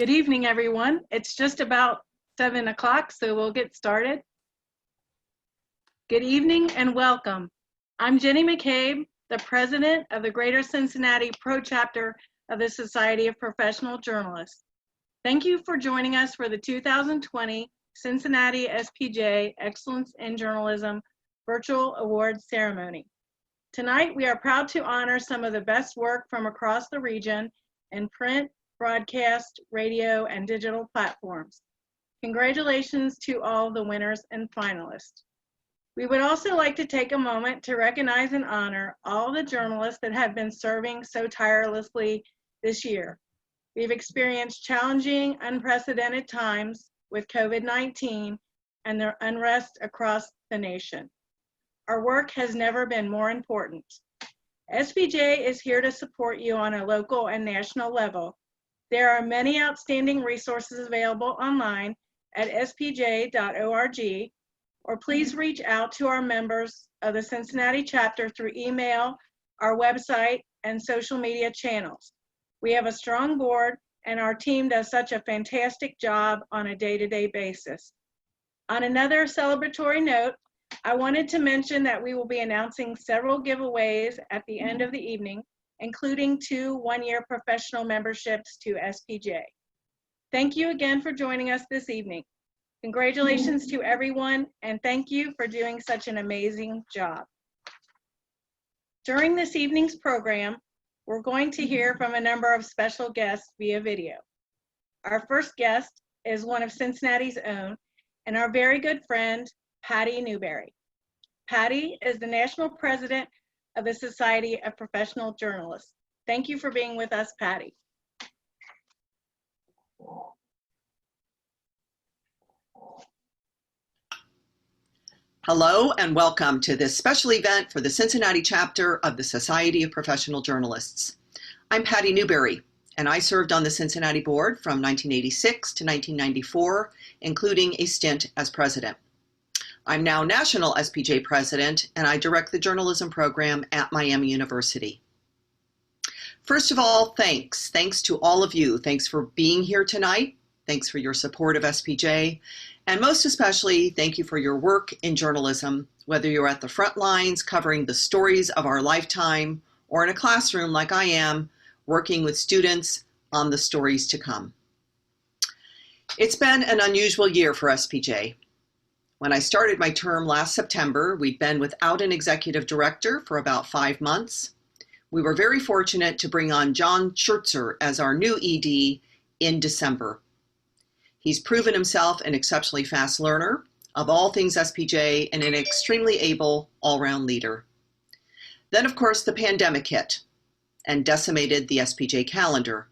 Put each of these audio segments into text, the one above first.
Good evening, everyone. It's just about 7 o'clock, so we'll get started. Good evening and welcome. I'm Jenny McCabe, the president of the Greater Cincinnati Pro Chapter of the Society of Professional Journalists. Thank you for joining us for the 2020 Cincinnati SPJ Excellence in Journalism Virtual Awards Ceremony. Tonight, we are proud to honor some of the best work from across the region in print, broadcast, radio, and digital platforms. Congratulations to all the winners and finalists. We would also like to take a moment to recognize and honor all the journalists that have been serving so tirelessly this year. We've experienced challenging, unprecedented times with COVID-19 and the unrest across the nation. Our work has never been more important. SPJ is here to support you on a local and national level. There are many outstanding resources available online at spj.org, or please reach out to our members of the Cincinnati chapter through email, our website, and social media channels. We have a strong board, and our team does such a fantastic job on a day-to-day basis. On another celebratory note, I wanted to mention that we will be announcing several giveaways at the end of the evening, including 2 one-year professional memberships to SPJ. Thank you again for joining us this evening. Congratulations to everyone, and thank you for doing such an amazing job. During this evening's program, we're going to hear from a number of special guests via video. Our first guest is one of Cincinnati's own and our very good friend, Patty Newberry. Patty is the national president of the Society of Professional Journalists. Thank you for being with us, Patty. Hello and welcome to this special event for the Cincinnati chapter of the Society of Professional Journalists. I'm Patty Newberry, and I served on the Cincinnati board from 1986 to 1994, including a stint as president. I'm now National SPJ President, and I direct the journalism program at Miami University. First of all, thanks. Thanks to all of you. Thanks for being here tonight. Thanks for your support of SPJ. And most especially, thank you for your work in journalism, whether you're at the front lines covering the stories of our lifetime, or in a classroom like I am, working with students on the stories to come. It's been an unusual year for SPJ. When I started my term last September, we'd been without an executive director for about 5 months. We were very fortunate to bring on John Schertzer as our new ED in December. He's proven himself an exceptionally fast learner of all things SPJ and an extremely able all-round leader. Then, of course, the pandemic hit and decimated the SPJ calendar.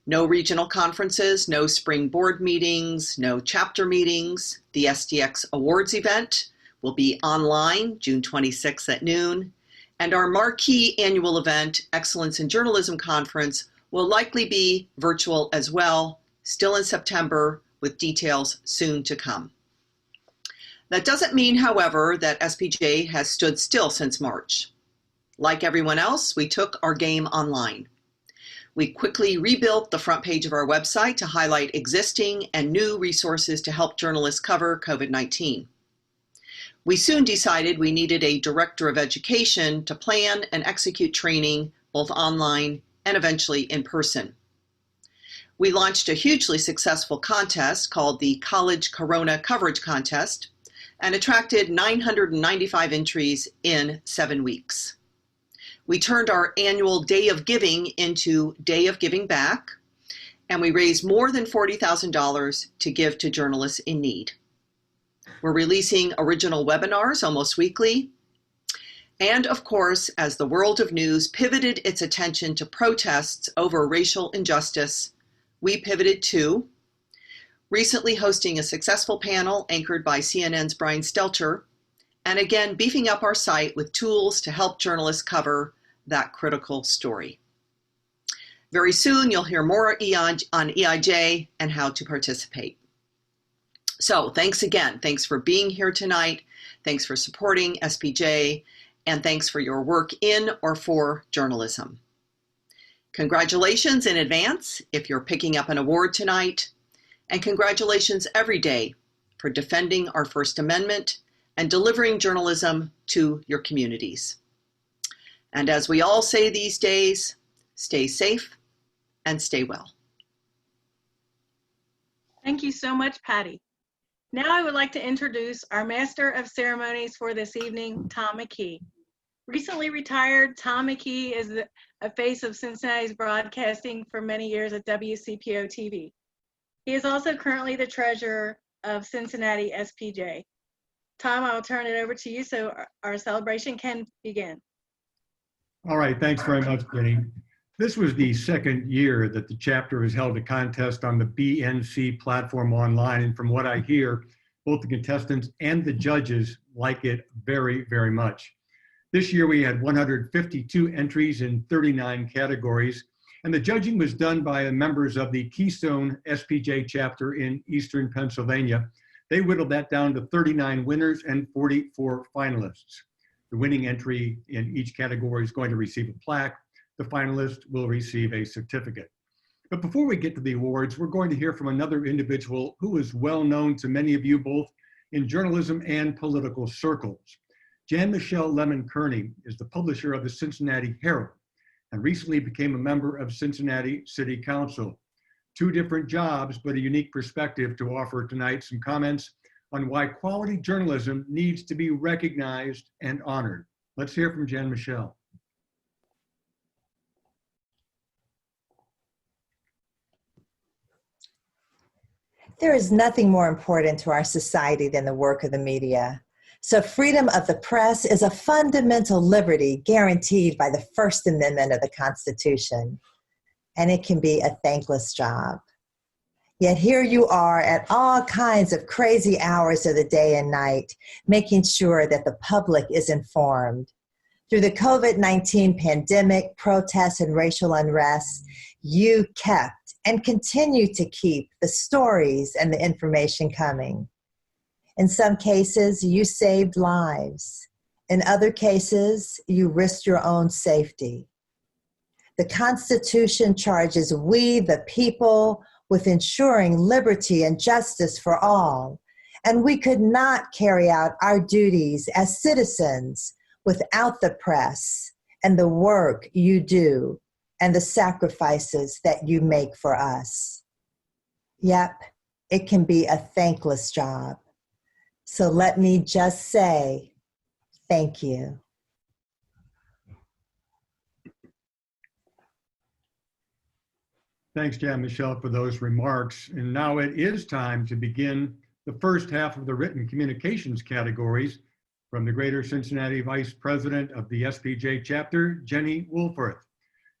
No regional conferences, no spring board meetings, no chapter meetings. The SDX Awards event will be online June 26th at noon. And our marquee annual event, Excellence in Journalism Conference, will likely be virtual as well, still in September, with details soon to come. That doesn't mean, however, that SPJ has stood still since March. Like everyone else, we took our game online. We quickly rebuilt the front page of our website to highlight existing and new resources to help journalists cover COVID-19. We soon decided we needed a director of education to plan and execute training both online and eventually in person. We launched a hugely successful contest called the College Corona Coverage Contest and attracted 995 entries in 7 weeks. We turned our annual Day of Giving into Day of Giving Back, and we raised more than $40,000 to give to journalists in need. We're releasing original webinars almost weekly. And of course, as the world of news pivoted its attention to protests over racial injustice, we pivoted too, recently hosting a successful panel anchored by CNN's Brian Stelter, and again beefing up our site with tools to help journalists cover that critical story. Very soon, you'll hear more on EIJ and how to participate. So thanks again. Thanks for being here tonight. Thanks for supporting SPJ, and thanks for your work in or for journalism. Congratulations in advance if you're picking up an award tonight, and congratulations every day for defending our First Amendment and delivering journalism to your communities. And as we all say these days, stay safe and stay well. Thank you so much, Patty. Now I would like to introduce our Master of Ceremonies for this evening, Tom McKee. Recently retired, Tom McKee is a face of Cincinnati's broadcasting for many years at WCPO TV. He is also currently the treasurer of Cincinnati SPJ. Tom, I'll turn it over to you so our celebration can begin. All right, thanks very much, Jenny. This was the second year that the chapter has held a contest on the BNC platform online, and from what I hear, both the contestants and the judges like it very, very much. This year we had 152 entries in 39 categories, and the judging was done by members of the Keystone SPJ chapter in Eastern Pennsylvania. They whittled that down to 39 winners and 44 finalists. The winning entry in each category is going to receive a plaque. The finalist will receive a certificate. But before we get to the awards, we're going to hear from another individual who is well known to many of you both in journalism and political circles. Jan Michelle Lemon-Kearney is the publisher of the Cincinnati Herald and recently became a member of Cincinnati City Council. Two different jobs, but a unique perspective to offer tonight some comments on why quality journalism needs to be recognized and honored. Let's hear from Jan Michelle. There is nothing more important to our society than the work of the media. So freedom of the press is a fundamental liberty guaranteed by the First Amendment of the Constitution, and it can be a thankless job. Yet here you are at all kinds of crazy hours of the day and night, making sure that the public is informed. Through the COVID-19 pandemic, protests, and racial unrest, you kept and continue to keep the stories and the information coming. In some cases, you saved lives. In other cases, you risked your own safety. The Constitution charges we, the people, with ensuring liberty and justice for all, and we could not carry out our duties as citizens without the press and the work you do and the sacrifices that you make for us. Yep, it can be a thankless job. So let me just say, thank you. Thanks, Jan Michelle, for those remarks. And now it is time to begin the first half of the written communications categories from the Greater Cincinnati Vice President of the SPJ chapter, Jenny Woolforth.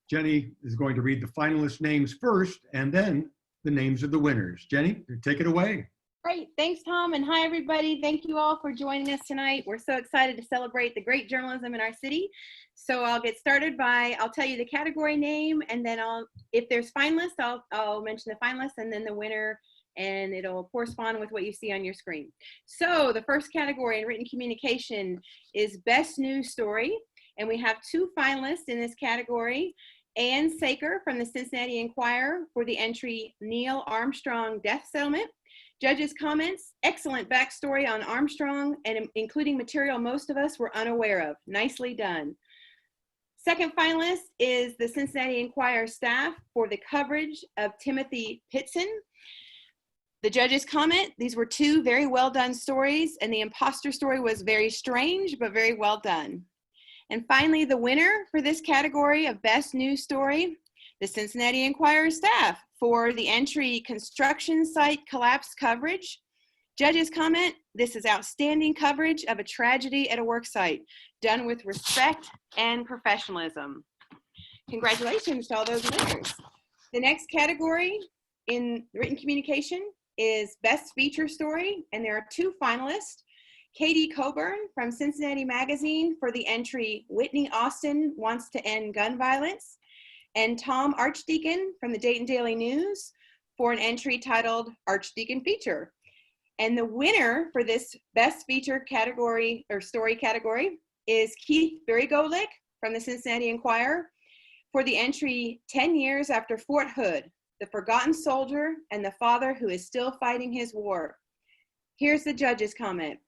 Jenny is going to read the finalist names first and then the names of the winners. Jenny, take it away. Great, thanks Tom, and hi everybody. Thank you all for joining us tonight. We're so excited to celebrate the great journalism in our city. So I'll get started I'll tell you the category name, and then if there's finalists, I'll mention the finalists and then the winner, and it'll correspond with what you see on your screen. So the first category in written communication is Best News Story, and we have two finalists in this category. Ann Saker from the Cincinnati Enquirer for the entry Neil Armstrong Death Settlement. Judges' comments: excellent backstory on Armstrong and including material most of us were unaware of. Nicely done. Second finalist is the Cincinnati Enquirer staff for the coverage of Timothy Pitson. The judges' comment: these were two very well done stories, and the imposter story was very strange but very well done. And finally, the winner for this category of Best News Story, the Cincinnati Enquirer staff for the entry Construction Site Collapse Coverage. Judges' comment: this is outstanding coverage of a tragedy at a work site, done with respect and professionalism. Congratulations to all those winners. The next category in written communication is Best Feature Story, and there are two finalists. Katie Coburn from Cincinnati Magazine for the entry Whitney Austin Wants to End Gun Violence, and Tom Archdeacon from the Dayton Daily News for an entry titled Archdeacon Feature. And the winner for this Best Feature category or story category is Keith Berigolick from the Cincinnati Enquirer for the entry 10 years after Fort Hood, the forgotten soldier and the father who is still fighting his war. Here's the judge's comment.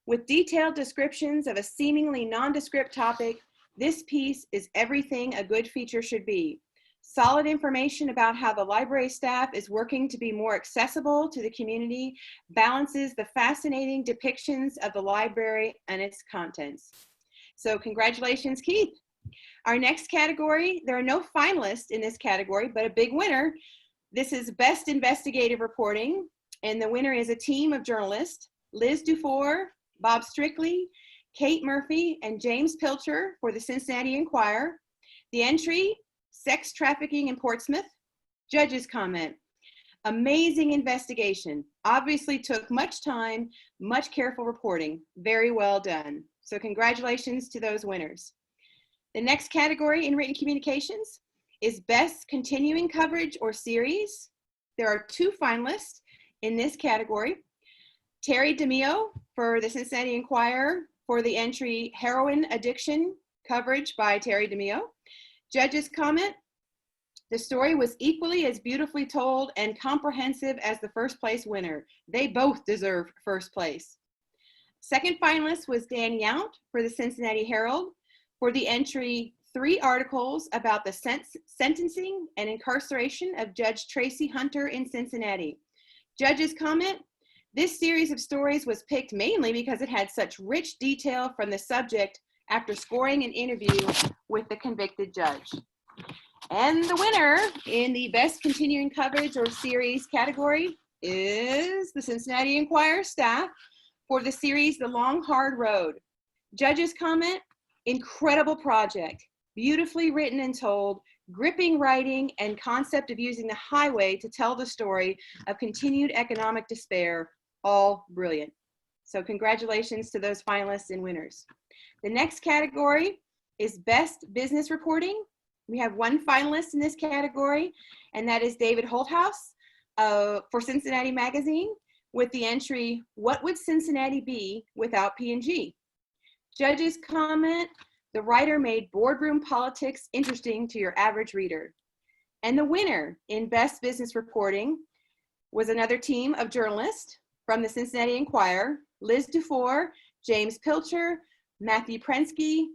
With detailed descriptions of a seemingly nondescript topic, this piece is everything a good feature should be. Solid information about how the library staff is working to be more accessible to the community balances the fascinating depictions of the library and its contents. So congratulations, Keith. Our next category, there are no finalists in this category, but a big winner. This is Best Investigative Reporting, and the winner is a team of journalists, Liz Dufour, Bob Strictly, Kate Murphy, and James Pilcher for the Cincinnati Enquirer. The entry, Sex Trafficking in Portsmouth. Judge's comment. Amazing investigation. Obviously took much time, much careful reporting. Very well done. So congratulations to those winners. The next category in written communications is Best Continuing Coverage or Series. There are 2 finalists in this category. Terry DeMio for the Cincinnati Enquirer for the entry Heroin Addiction Coverage by Terry DeMio. Judge's comment, the story was equally as beautifully told and comprehensive as the first place winner. They both deserve first place. Second finalist was Dan Yount for the Cincinnati Herald for the entry 3 articles about the sentencing and incarceration of Judge Tracy Hunter in Cincinnati. Judge's comment, this series of stories was picked mainly because it had such rich detail from the subject after scoring an interview with the convicted judge. And the winner in the Best Continuing Coverage or Series category is the Cincinnati Enquirer staff for the series The Long Hard Road. Judge's comment, incredible project, beautifully written and told, gripping writing and concept of using the highway to tell the story of continued economic despair, all brilliant. So congratulations to those finalists and winners. The next category is Best Business Reporting. We have 1 finalist in this category, and that is David Holthouse for Cincinnati Magazine with the entry, What Would Cincinnati Be Without P&G? Judge's comment, the writer made boardroom politics interesting to your average reader. And the winner in Best Business Reporting was another team of journalists from the Cincinnati Enquirer, Liz Dufour, James Pilcher, Matthew Prensky,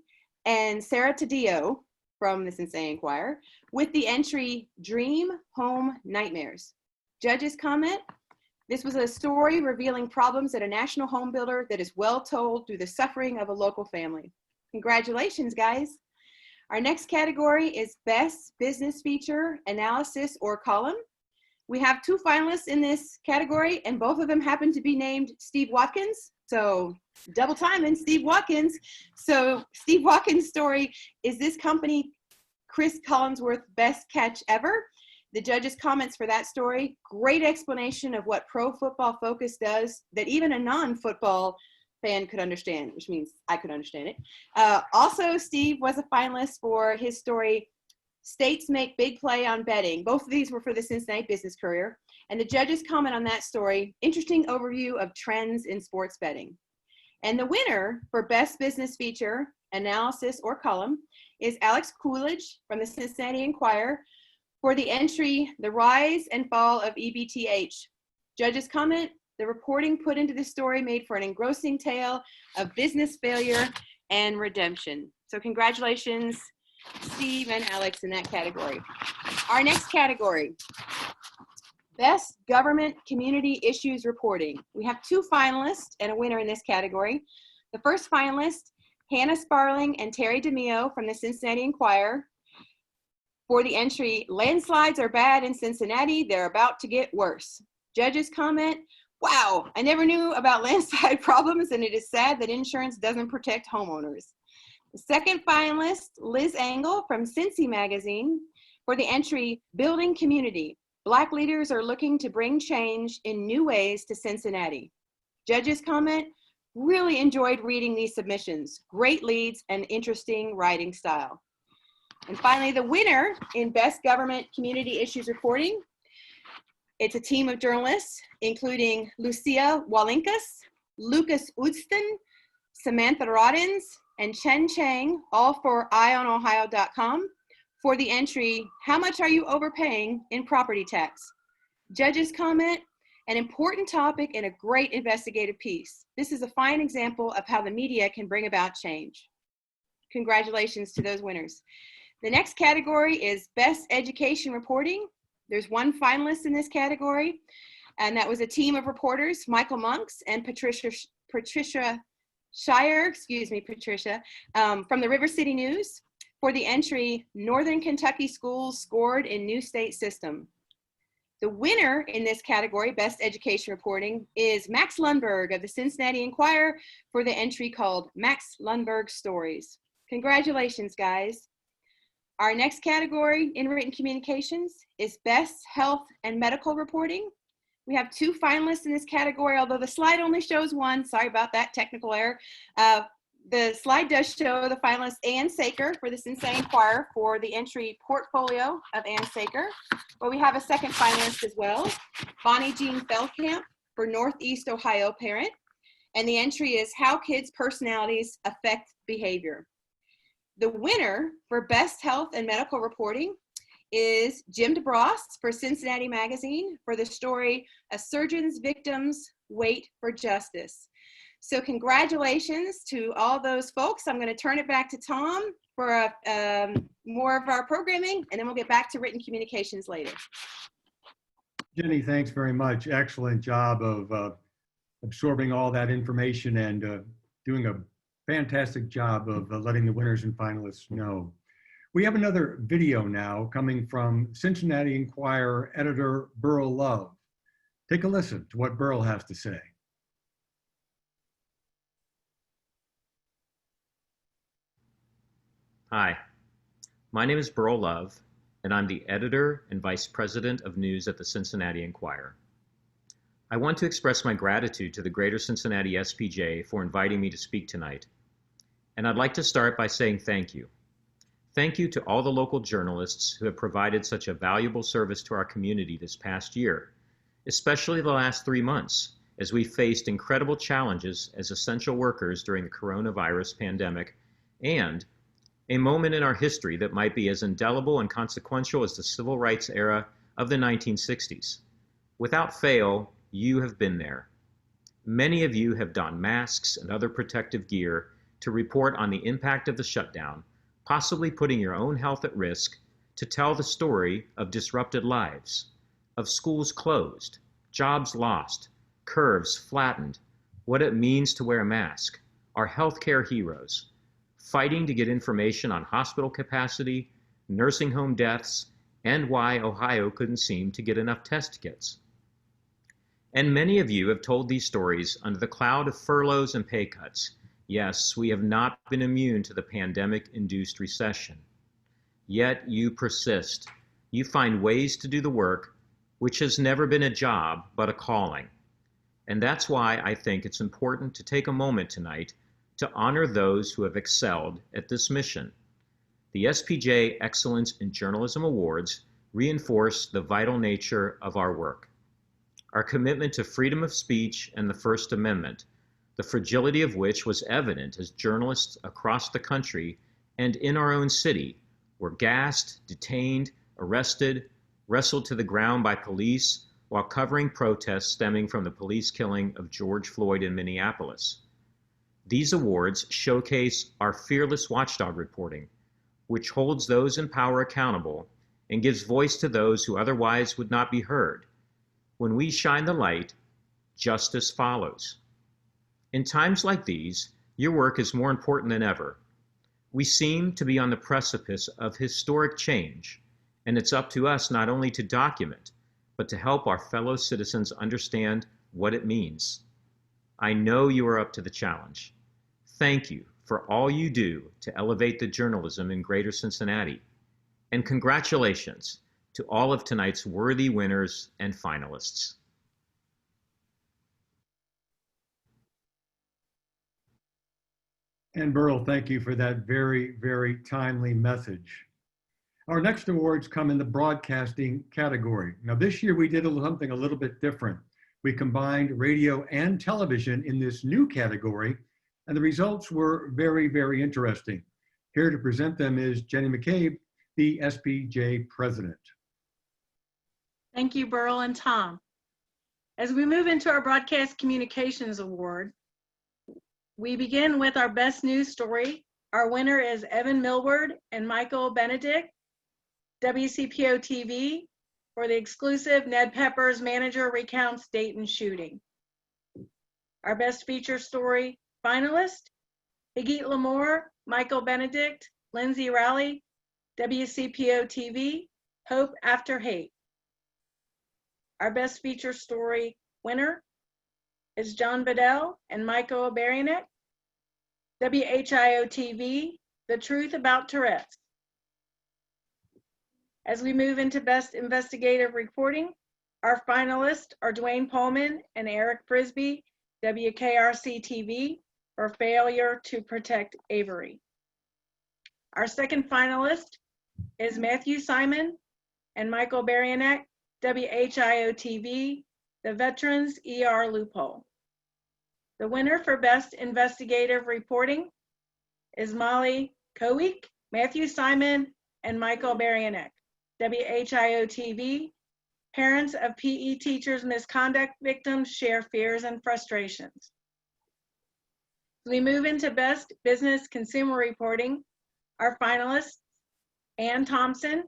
and Sarah Taddeo from the Cincinnati Enquirer with the entry Dream Home Nightmares. Judge's comment, this was a story revealing problems at a national home builder that is well told through the suffering of a local family. Congratulations, guys. Our next category is Best Business Feature, Analysis, or Column. We have 2 finalists in this category, and both of them happen to be named Steve Watkins. So double time in Steve Watkins. So Steve Watkins' story is this company, Chris Collinsworth Best Catch Ever. The judge's comments for that story, great explanation of what Pro Football Focus does that even a non-football fan could understand, which means I could understand it. Also, Steve was a finalist for his story, States Make Big Play on Betting. Both of these were for the Cincinnati Business Courier. And the judge's comment on that story, interesting overview of trends in sports betting. And the winner for Best Business Feature, Analysis, or Column is Alex Coolidge from the Cincinnati Enquirer for the entry, The Rise and Fall of EBTH. Judge's comment, the reporting put into this story made for an engrossing tale of business failure and redemption. So congratulations, Steve and Alex, in that category. Our next category, Best Government Community Issues Reporting. We have 2 finalists and a winner in this category. The first finalist, Hannah Sparling and Terry DeMio from the Cincinnati Enquirer for the entry, Landslides are bad in Cincinnati, they're about to get worse. Judge's comment, wow, I never knew about landslide problems, and it is sad that insurance doesn't protect homeowners. The second finalist, Liz Angle from Cincy Magazine for the entry, Building Community. Black leaders are looking to bring change in new ways to Cincinnati. Judge's comment, really enjoyed reading these submissions. Great leads and interesting writing style. And finally, the winner in Best Government Community Issues Reporting, it's a team of journalists, including Lucia Walinkas, Lucas Udston, Samantha Roddins, and Chen Chang, all for eyeonohio.com, for the entry, "How much are you overpaying in property tax?" Judges comment, "An important topic and a great investigative piece. This is a fine example of how the media can bring about change." Congratulations to those winners. The next category is Best Education Reporting. There's one finalist in this category, and that was a team of reporters, Michael Monks and Patricia Shire, from the River City News, for the entry, "Northern Kentucky Schools Scored in New State System." The winner in this category, Best Education Reporting, is Max Lundberg of the Cincinnati Enquirer for the entry called "Max Lundberg Stories." Congratulations, guys. Our next category in written communications is Best Health and Medical Reporting. We have two finalists in this category, although the slide only shows one. Sorry about that technical error. The slide does show the finalist Ann Saker for the Cincinnati Enquirer for the entry "Portfolio of Ann Saker." But we have a second finalist as well, Bonnie Jean Feldkamp for Northeast Ohio Parent. And the entry is "How Kids' Personalities Affect Behavior." The winner for Best Health and Medical Reporting is Jim DeBross for Cincinnati Magazine for the story "A Surgeon's Victims Wait for Justice." So congratulations to all those folks. I'm going to turn it back to Tom for more of our programming, and then we'll get back to written communications later. Jenny, thanks very much. Excellent job of absorbing all that information and doing a fantastic job of letting the winners and finalists know. We have another video now coming from Cincinnati Enquirer editor Burl Love. Take a listen to what Burl has to say. Hi, my name is Burl Love, and I'm the editor and vice president of news at the Cincinnati Enquirer. I want to express my gratitude to the Greater Cincinnati SPJ for inviting me to speak tonight. And I'd like to start by saying thank you. Thank you to all the local journalists who have provided such a valuable service to our community this past year, especially the last 3 months, as we faced incredible challenges as essential workers during the coronavirus pandemic and a moment in our history that might be as indelible and consequential as the civil rights era of the 1960s. Without fail, you have been there. Many of you have donned masks and other protective gear to report on the impact of the shutdown, possibly putting your own health at risk, to tell the story of disrupted lives, of schools closed, jobs lost, curves flattened, what it means to wear a mask, our healthcare heroes, fighting to get information on hospital capacity, nursing home deaths, and why Ohio couldn't seem to get enough test kits. And many of you have told these stories under the cloud of furloughs and pay cuts. Yes, we have not been immune to the pandemic-induced recession. Yet you persist. You find ways to do the work, which has never been a job, but a calling. And that's why I think it's important to take a moment tonight to honor those who have excelled at this mission. The SPJ Excellence in Journalism Awards reinforce the vital nature of our work. Our commitment to freedom of speech and the First Amendment, the fragility of which was evident as journalists across the country and in our own city were gassed, detained, arrested, wrestled to the ground by police while covering protests stemming from the police killing of George Floyd in Minneapolis. These awards showcase our fearless watchdog reporting, which holds those in power accountable and gives voice to those who otherwise would not be heard. When we shine the light, justice follows. In times like these, your work is more important than ever. We seem to be on the precipice of historic change, and it's up to us not only to document, but to help our fellow citizens understand what it means. I know you are up to the challenge. Thank you for all you do to elevate the journalism in Greater Cincinnati. And congratulations to all of tonight's worthy winners and finalists. And Burl, thank you for that very, very timely message. Our next awards come in the broadcasting category. Now this year we did something a little bit different. We combined radio and television in this new category, and the results were very, very interesting. Here to present them is Jenny McCabe, the SPJ president. Thank you, Burl and Tom. As we move into our Broadcast Communications Award, we begin with our best news story. Our winner is Evan Millward and Michael Benedict, WCPO TV, for the exclusive Ned Pepper's Manager Recounts Dayton Shooting. Our best feature story finalist, Higit Lamore, Michael Benedict, Lindsay Rowley, WCPO TV, Hope After Hate. Our best feature story winner is John Bedell and Michael Barianek, WHIO TV, The Truth About Tourette's. As we move into best investigative reporting, our finalists are Dwayne Pullman and Eric Frisbee, WKRC TV, for failure to protect Avery. Our second finalist is Matthew Simon and Michael Barianek, WHIO TV, The Veterans ER Loophole. The winner for Best Investigative Reporting is Molly Kowick, Matthew Simon, and Michael Barianek, WHIO TV. Parents of PE teachers' misconduct victims share fears and frustrations. As we move into Best Business Consumer Reporting, our finalists, Ann Thompson,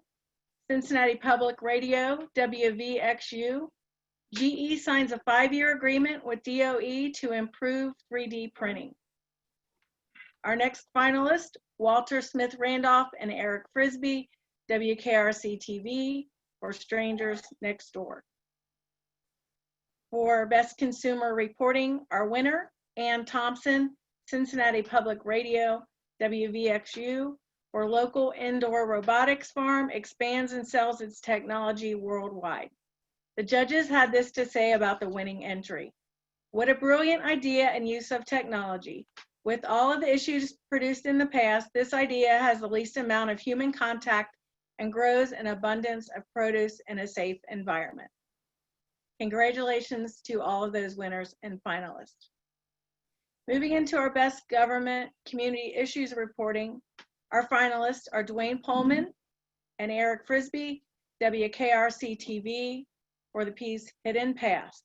Cincinnati Public Radio, WVXU. GE signs a 5-year agreement with DOE to improve 3D printing. Our next finalist, Walter Smith Randolph and Eric Frisbee, WKRC TV, for Strangers Next Door. For Best Consumer Reporting, our winner, Ann Thompson, Cincinnati Public Radio, WVXU, for Local Indoor Robotics Farm expands and sells its technology worldwide. The judges had this to say about the winning entry. What a brilliant idea and use of technology. With all of the issues produced in the past, this idea has the least amount of human contact and grows an abundance of produce in a safe environment. Congratulations to all of those winners and finalists. Moving into our Best Government Community Issues Reporting, our finalists are Dwayne Pullman and Eric Frisbee, WKRC TV, for the piece Hidden Past.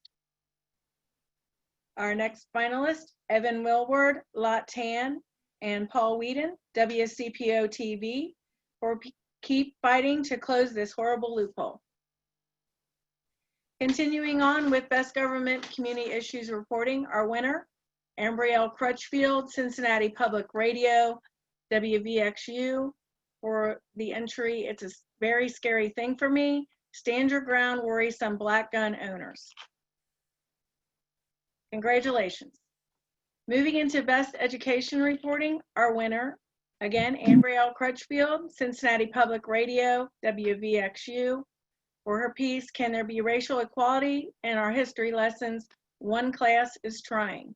Our next finalist, Evan Millward, Lot Tan, and Paul Whedon, WCPO TV, for Keep Fighting to Close This Horrible Loophole. Continuing on with Best Government Community Issues Reporting, our winner, Ambrielle Crutchfield, Cincinnati Public Radio, WVXU, for the entry, It's a Very Scary Thing for Me, Stand Your Ground, Worrisome Black Gun Owners. Congratulations. Moving into Best Education Reporting, our winner, again, Ambrielle Crutchfield, Cincinnati Public Radio, WVXU, for her piece, Can There Be Racial Equality in Our History Lessons? One Class is Trying.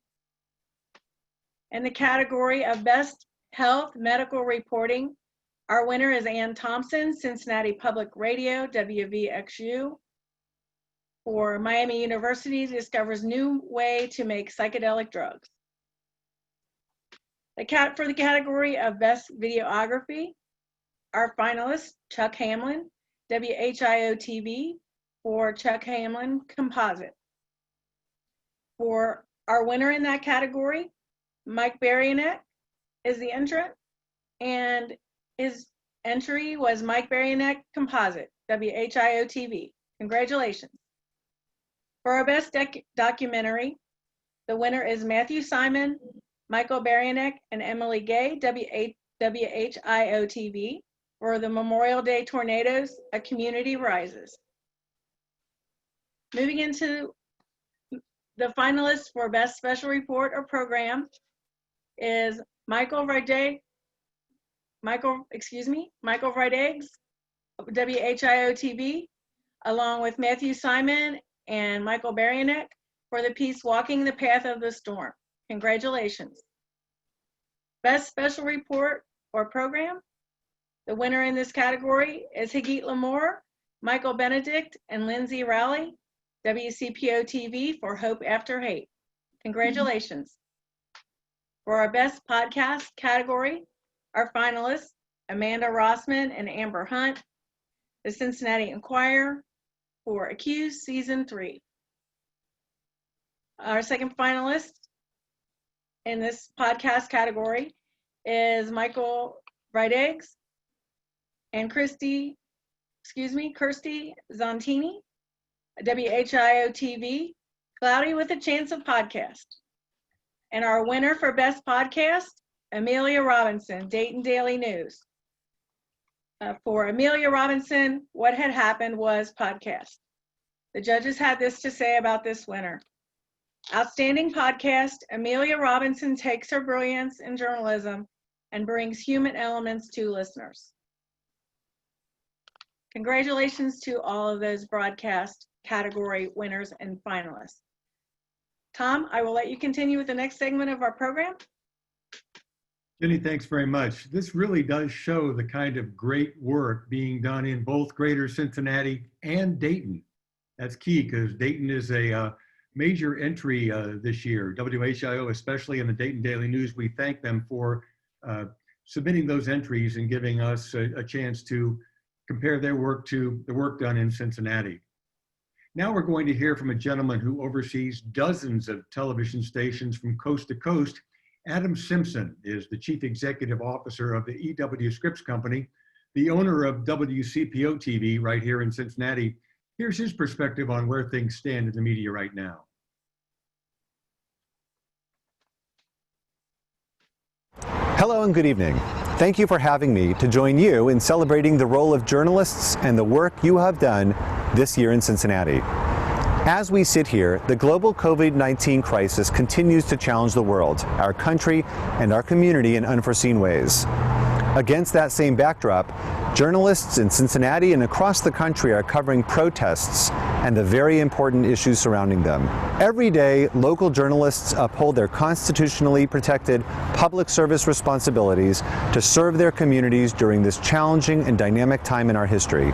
In the category of Best Health Medical Reporting, our winner is Ann Thompson, Cincinnati Public Radio, WVXU, for Miami University discovers new way to make psychedelic drugs. For the category of Best Videography, our finalists, Chuck Hamlin, WHIO TV, for Chuck Hamlin Composite. For our winner in that category, Mike Barianek is the entrant, and his entry was Mike Barianek Composite, WHIO TV. Congratulations. For our Best Documentary, the winner is Matthew Simon, Michael Barianek, and Emily Gay, WHIO TV, for the Memorial Day Tornadoes, A Community Rises. Moving into the finalists for Best Special Report or Program is Michael Rydegs, WHIO TV, along with Matthew Simon and Michael Barianek, for the piece Walking the Path of the Storm. Congratulations. Best Special Report or Program, the winner in this category is Higit Lamore, Michael Benedict, and Lindsay Rowley, WCPO TV, for Hope After Hate. Congratulations. For our Best Podcast category, our finalists, Amanda Rossman and Amber Hunt, the Cincinnati Enquirer, for Accused Season 3. Our second finalist in this podcast category is Michael Brighteggs and Kirsty Zontini, WHIO TV, Cloudy with a Chance of Podcast. And our winner for Best Podcast, Amelia Robinson, Dayton Daily News. For Amelia Robinson, What Had Happened Was podcast. The judges had this to say about this winner. Outstanding podcast, Amelia Robinson takes her brilliance in journalism and brings human elements to listeners. Congratulations to all of those broadcast category winners and finalists. Tom, I will let you continue with the next segment of our program. Jenny, thanks very much. This really does show the kind of great work being done in both Greater Cincinnati and Dayton. That's key because Dayton is a major entry this year. WHIO, especially in the Dayton Daily News, we thank them for submitting those entries and giving us a chance to compare their work to the work done in Cincinnati. Now we're going to hear from a gentleman who oversees dozens of television stations from coast to coast. Adam Simpson is the Chief Executive Officer of the EW Scripps Company, the owner of WCPO TV right here in Cincinnati. Here's his perspective on where things stand in the media right now. Hello and good evening. Thank you for having me to join you in celebrating the role of journalists and the work you have done this year in Cincinnati. As we sit here, the global COVID-19 crisis continues to challenge the world, our country, and our community in unforeseen ways. Against that same backdrop, journalists in Cincinnati and across the country are covering protests and the very important issues surrounding them. Every day, local journalists uphold their constitutionally protected public service responsibilities to serve their communities during this challenging and dynamic time in our history.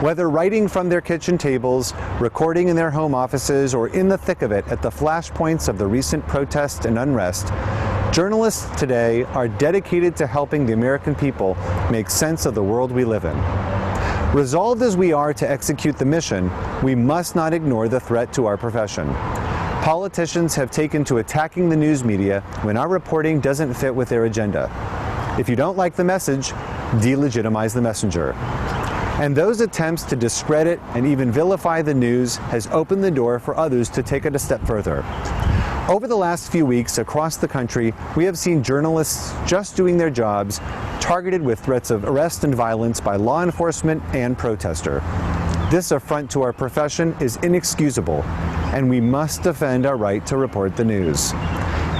Whether writing from their kitchen tables, recording in their home offices, or in the thick of it at the flashpoints of the recent protests and unrest, journalists today are dedicated to helping the American people make sense of the world we live in. Resolved as we are to execute the mission, we must not ignore the threat to our profession. Politicians have taken to attacking the news media when our reporting doesn't fit with their agenda. If you don't like the message, delegitimize the messenger. And those attempts to discredit and even vilify the news has opened the door for others to take it a step further. Over the last few weeks across the country, we have seen journalists just doing their jobs targeted with threats of arrest and violence by law enforcement and protester. This affront to our profession is inexcusable, and we must defend our right to report the news.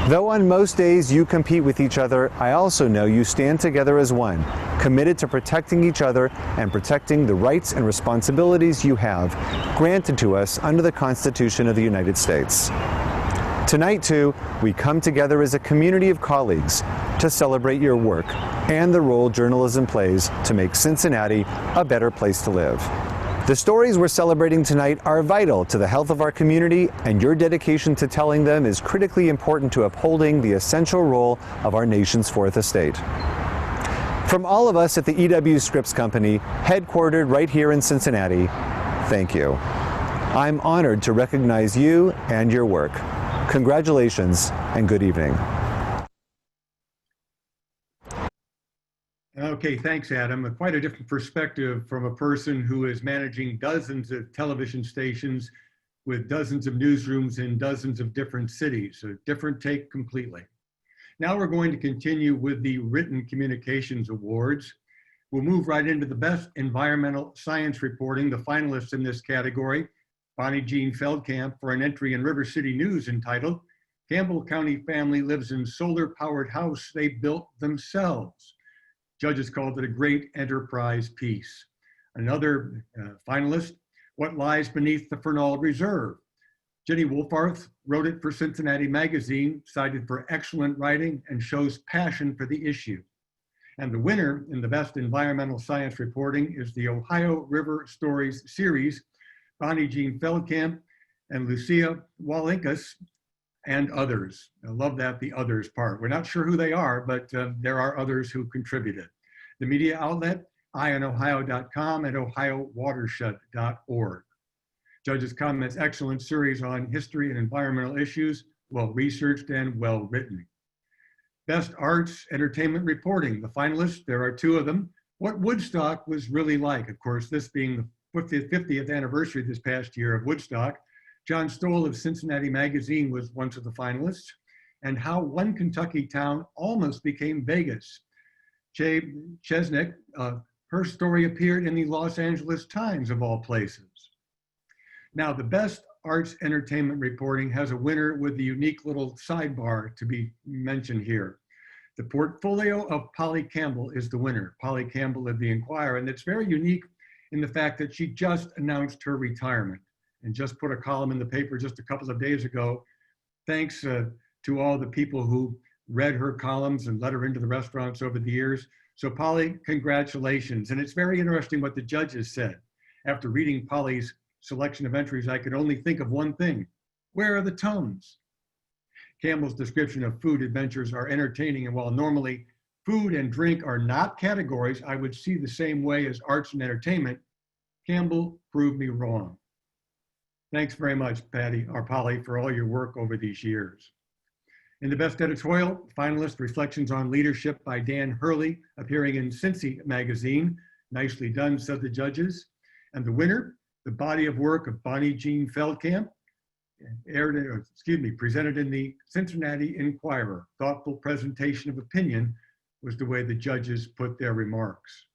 Though on most days you compete with each other, I also know you stand together as one, committed to protecting each other and protecting the rights and responsibilities you have granted to us under the Constitution of the United States. Tonight, too, we come together as a community of colleagues to celebrate your work and the role journalism plays to make Cincinnati a better place to live. The stories we're celebrating tonight are vital to the health of our community, and your dedication to telling them is critically important to upholding the essential role of our nation's fourth estate. From all of us at the EW Scripps Company, headquartered right here in Cincinnati, thank you. I'm honored to recognize you and your work. Congratulations and good evening. Okay, thanks, Adam. Quite a different perspective from a person who is managing dozens of television stations with dozens of newsrooms in dozens of different cities. A different take completely. Now we're going to continue with the Written Communications Awards. We'll move right into the Best Environmental Science Reporting. The finalists in this category, Bonnie Jean Feldkamp for an entry in River City News entitled, Campbell County Family Lives in Solar-Powered House They Built Themselves. Judges called it a great enterprise piece. Another finalist, What Lies Beneath the Fernald Reserve. Jenny Wolfarth wrote it for Cincinnati Magazine, cited for excellent writing and shows passion for the issue. And the winner in the Best Environmental Science Reporting is the Ohio River Stories series, Bonnie Jean Feldkamp and Lucia Walinkas and others. I love that, the others part. We're not sure who they are, but there are others who contributed. The media outlet, eyeonohio.com and ohiowatershed.org. Judges' comments, excellent series on history and environmental issues, well-researched and well-written. Best Arts Entertainment Reporting. The finalists, there are two of them. What Woodstock was really like. Of course, this being the 50th anniversary this past year of Woodstock. John Stoll of Cincinnati Magazine was one of the finalists. And how one Kentucky town almost became Vegas. Jay Chesnick, her story appeared in the Los Angeles Times of all places. Now, the Best Arts Entertainment Reporting has a winner with the unique little sidebar to be mentioned here. The portfolio of Polly Campbell is the winner. Polly Campbell of the Enquirer, and it's very unique in the fact that she just announced her retirement and just put a column in the paper just a couple of days ago. Thanks to all the people who read her columns and let her into the restaurants over the years. So Polly, congratulations. And it's very interesting what the judges said. After reading Polly's selection of entries, I could only think of one thing. Where are the tones? Campbell's description of food adventures are entertaining, and while normally food and drink are not categories I would see the same way as arts and entertainment, Campbell proved me wrong. Thanks very much, Patty, or Polly, for all your work over these years. In the Best Editorial, finalist Reflections on Leadership by Dan Hurley, appearing in Cincy magazine. Nicely done, said the judges. And the winner, the body of work of Bonnie Jean Feldkamp, presented in the Cincinnati Enquirer. Thoughtful presentation of opinion was the way the judges put their remarks.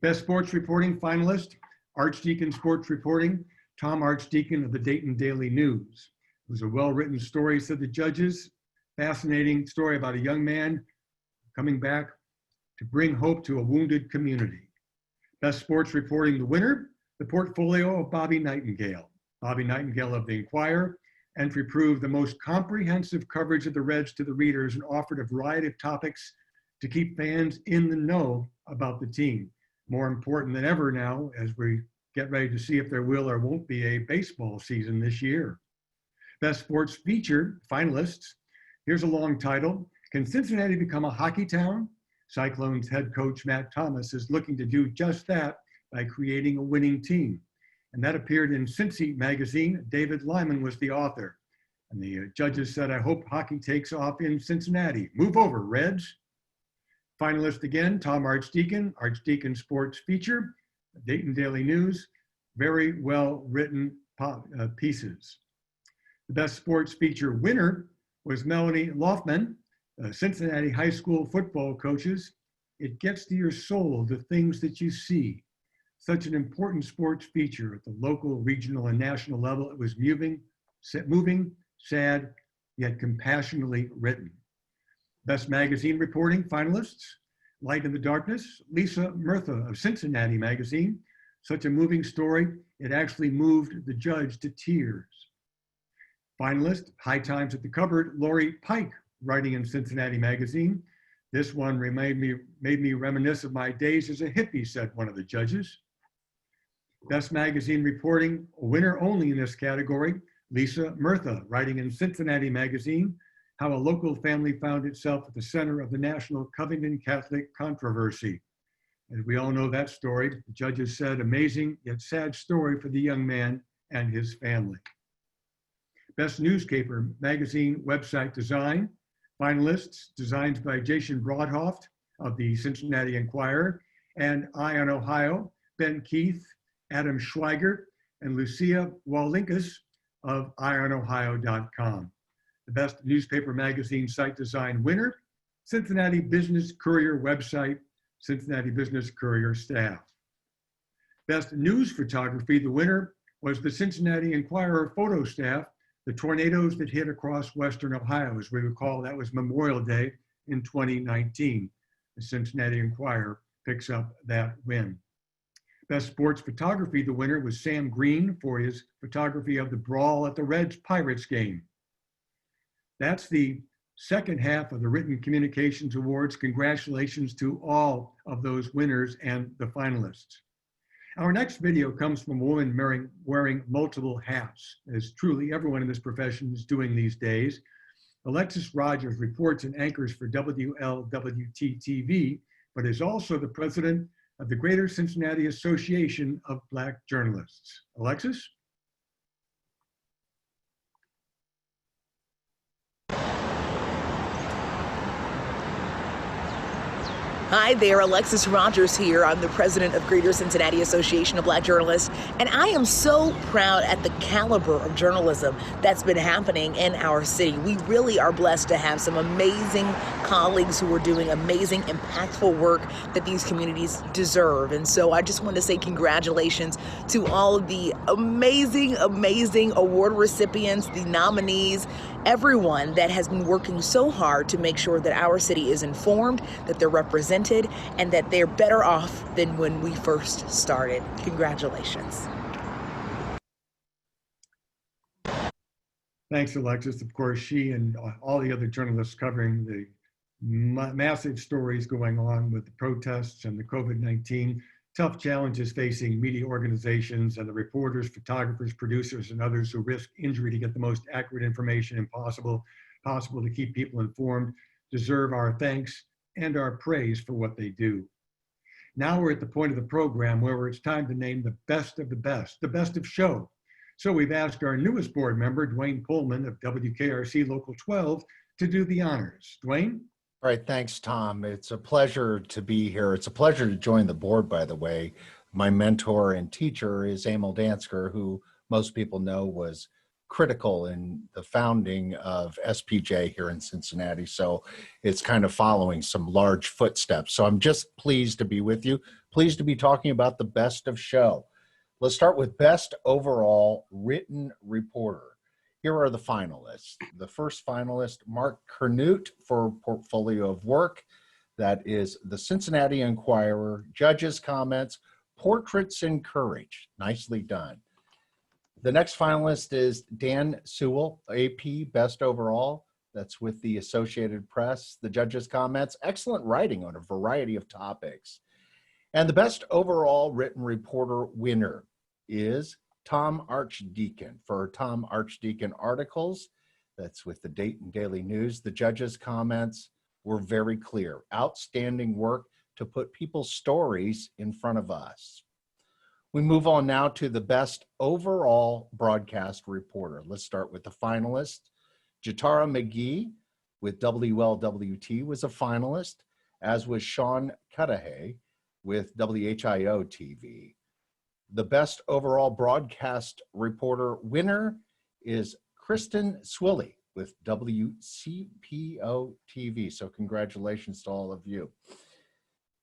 Best Sports Reporting finalist, Archdeacon Sports Reporting, Tom Archdeacon of the Dayton Daily News. It was a well-written story, said the judges. Fascinating story about a young man coming back to bring hope to a wounded community. Best Sports Reporting, the winner, the portfolio of Bobby Nightingale. Bobby Nightingale of the Enquirer. Entry proved the most comprehensive coverage of the Reds to the readers and offered a variety of topics to keep fans in the know about the team. More important than ever now, as we get ready to see if there will or won't be a baseball season this year. Best Sports Feature finalists. Here's a long title. Can Cincinnati become a hockey town? Cyclones head coach Matt Thomas is looking to do just that by creating a winning team. And that appeared in Cincy magazine. David Lyman was the author. And the judges said, I hope hockey takes off in Cincinnati. Move over, Reds. Finalist again, Tom Archdeacon, Archdeacon Sports Feature, Dayton Daily News. Very well written pieces. The Best Sports Feature winner was Melanie Loftman, Cincinnati high school football coaches. It gets to your soul, the things that you see. Such an important sports feature at the local, regional, and national level. It was moving, sad, yet compassionately written. Best Magazine Reporting finalists, Light in the Darkness, Lisa Murtha of Cincinnati Magazine. Such a moving story, it actually moved the judge to tears. Finalist, High Times at the Cupboard, Lori Pike, writing in Cincinnati Magazine. This one made me reminisce of my days as a hippie, said one of the judges. Best Magazine Reporting, a winner only in this category, Lisa Murtha, writing in Cincinnati Magazine, how a local family found itself at the center of the national Covington Catholic controversy. As we all know that story, the judges said, amazing yet sad story for the young man and his family. Best Newspaper Magazine Website Design, finalists, designs by Jason Broadhoft of the Cincinnati Enquirer and Eye on Ohio, Ben Keith, Adam Schweiger, and Lucia Walinkas of eyeonohio.com. The Best Newspaper Magazine Site Design winner, Cincinnati Business Courier website, Cincinnati Business Courier staff. Best News Photography, the winner was the Cincinnati Enquirer photo staff, the tornadoes that hit across Western Ohio. As we recall, that was Memorial Day in 2019. The Cincinnati Enquirer picks up that win. Best Sports Photography, the winner was Sam Green for his photography of the brawl at the Reds-Pirates game. That's the second half of the Written Communications Awards. Congratulations to all of those winners and the finalists. Our next video comes from a woman wearing multiple hats, as truly everyone in this profession is doing these days. Alexis Rogers reports and anchors for WLWT-TV, but is also the president of the Greater Cincinnati Association of Black Journalists. Alexis? Hi there, Alexis Rogers here. I'm the president of Greater Cincinnati Association of Black Journalists, and I am so proud at the caliber of journalism that's been happening in our city. We really are blessed to have some amazing colleagues who are doing amazing, impactful work that these communities deserve. And so I just want to say congratulations to all of the amazing, amazing award recipients, the nominees, everyone that has been working so hard to make sure that our city is informed, that they're represented, and that they're better off than when we first started. Congratulations. Thanks, Alexis. Of course, she and all the other journalists covering the massive stories going on with the protests and the COVID-19, tough challenges facing media organizations and the reporters, photographers, producers, and others who risk injury to get the most accurate information possible to keep people informed, deserve our thanks and our praise for what they do. Now we're at the point of the program where it's time to name the best of the best of show. So we've asked our newest board member, Dwayne Pullman of WKRC Local 12, to do the honors. Dwayne? All right, thanks, Tom. It's a pleasure to be here. It's a pleasure to join the board, by the way. My mentor and teacher is Emil Dansker, who most people know was critical in the founding of SPJ here in Cincinnati. So it's kind of following some large footsteps. So I'm just pleased to be with you, pleased to be talking about the best of show. Let's start with best overall written reporter. Here are the finalists. The first finalist, Mark Kernut for Portfolio of Work. That is the Cincinnati Enquirer, Judges' Comments, Portraits in Courage. Nicely done. The next finalist is Dan Sewell, AP, Best Overall. That's with the Associated Press, the Judges' Comments. Excellent writing on a variety of topics. And the Best Overall Written Reporter winner is Tom Archdeacon for Tom Archdeacon Articles. That's with the Dayton Daily News. The Judges' Comments were very clear. Outstanding work to put people's stories in front of us. We move on now to the best overall broadcast reporter. Let's start with the finalists. Jatara McGee with WLWT was a finalist, as was Sean Cudahy with WHIO TV. The best overall broadcast reporter winner is Kristen Swilley with WCPO TV. So congratulations to all of you.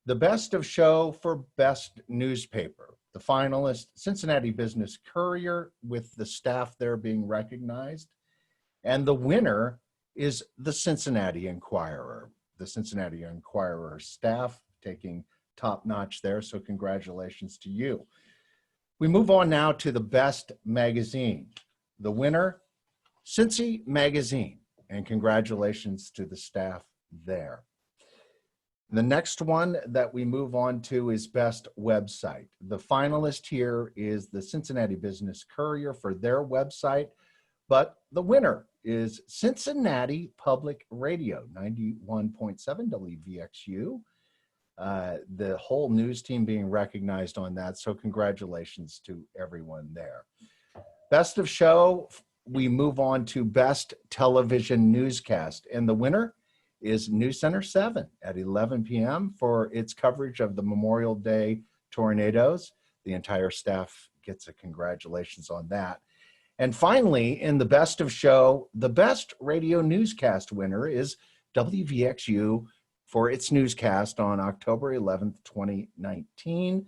The best of show for best newspaper. The finalist, Cincinnati Business Courier, with the staff there being recognized. And the winner is the Cincinnati Enquirer. The Cincinnati Enquirer staff taking top notch there. So congratulations to you. We move on now to the best magazine. The winner, Cincy Magazine, and congratulations to the staff there. The next one that we move on to is best website. The finalist here is the Cincinnati Business Courier for their website, but the winner is Cincinnati Public Radio, 91.7 WVXU. The whole news team being recognized on that, so congratulations to everyone there. Best of show, we move on to best television newscast, and the winner is News Center 7 at 11 p.m. for its coverage of the Memorial Day tornadoes. The entire staff gets a congratulations on that. And finally, in the best of show, the best radio newscast winner is WVXU for its newscast on October 11th, 2019.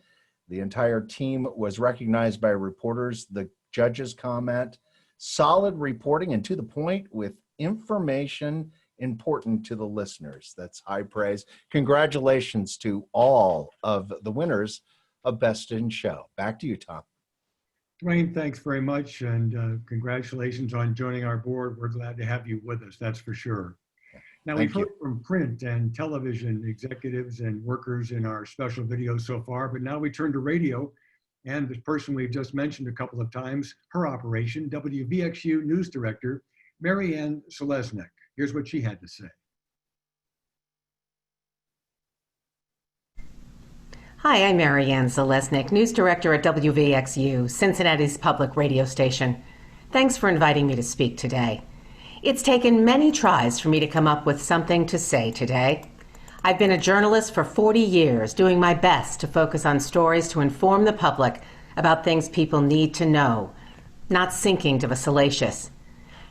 The entire team was recognized by reporters. The Judges' Comment, solid reporting and to the point with information important to the listeners. That's high praise. Congratulations to all of the winners of Best in Show. Back to you, Tom. Dwayne, thanks very much, and congratulations on joining our board. We're glad to have you with us, that's for sure. Now, we've heard from print and television executives and workers in our special videos so far, but now we turn to radio, and the person we've just mentioned a couple of times, her operation, WVXU News Director, Mary Ann Selesnik. Here's what she had to say. Hi, I'm Marianne Zalesnik, News Director at WVXU, Cincinnati's public radio station. Thanks for inviting me to speak today. It's taken many tries for me to come up with something to say today. I've been a journalist for 40 years, doing my best to focus on stories to inform the public about things people need to know, not sinking to the salacious.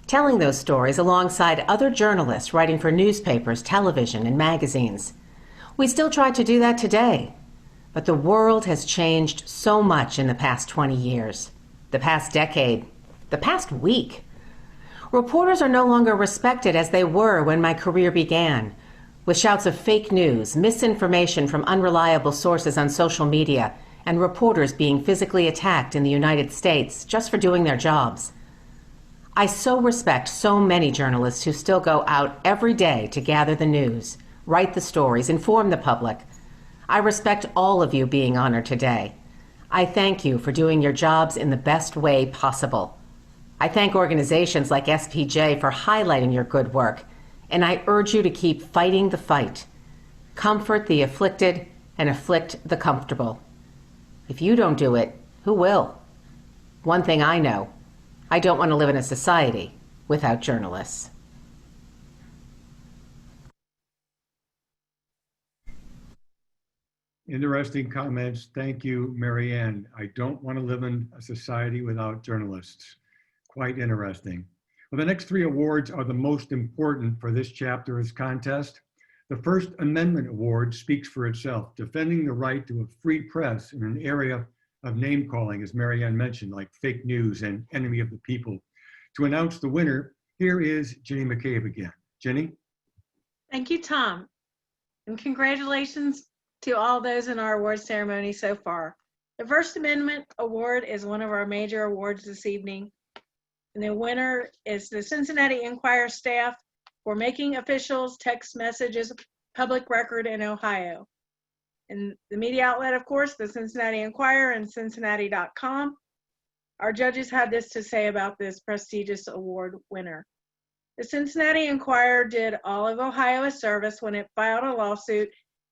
Telling those stories alongside other journalists writing for newspapers, television, and magazines. We still try to do that today. But the world has changed so much in the past 20 years, the past decade, the past week. Reporters are no longer respected as they were when my career began, with shouts of fake news, misinformation from unreliable sources on social media, and reporters being physically attacked in the United States just for doing their jobs. I so respect so many journalists who still go out every day to gather the news, write the stories, inform the public. I respect all of you being honored today. I thank you for doing your jobs in the best way possible. I thank organizations like SPJ for highlighting your good work, and I urge you to keep fighting the fight. Comfort the afflicted and afflict the comfortable. If you don't do it, who will? One thing I know, I don't want to live in a society without journalists. Interesting comments. Thank you, Marianne. I don't want to live in a society without journalists. Quite interesting. Well, the next three awards are the most important for this chapter's contest. The First Amendment Award speaks for itself, defending the right to a free press in an area of name calling, as Marianne mentioned, like fake news and enemy of the people. To announce the winner, here is Jenny McCabe again. Jenny? Thank you, Tom. And congratulations to all those in our award ceremony so far. The First Amendment Award is one of our major awards this evening. And the winner is the Cincinnati Enquirer staff for making officials' text messages public record in Ohio. And the media outlet, of course, the Cincinnati Enquirer and Cincinnati.com. Our judges had this to say about this prestigious award winner. The Cincinnati Enquirer did all of Ohio a service when it filed a lawsuit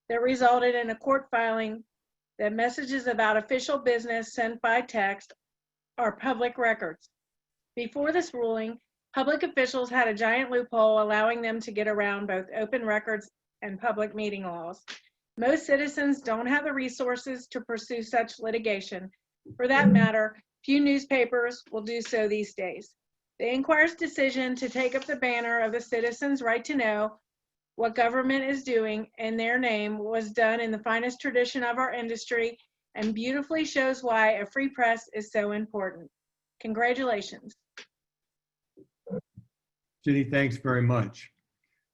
that resulted in a court filing that messages about official business sent by text are public records. Before this ruling, public officials had a giant loophole allowing them to get around both open records and public meeting laws. Most citizens don't have the resources to pursue such litigation. For that matter, few newspapers will do so these days. The Enquirer's decision to take up the banner of the citizens' right to know what government is doing in their name was done in the finest tradition of our industry and beautifully shows why a free press is so important. Congratulations. Jenny, thanks very much.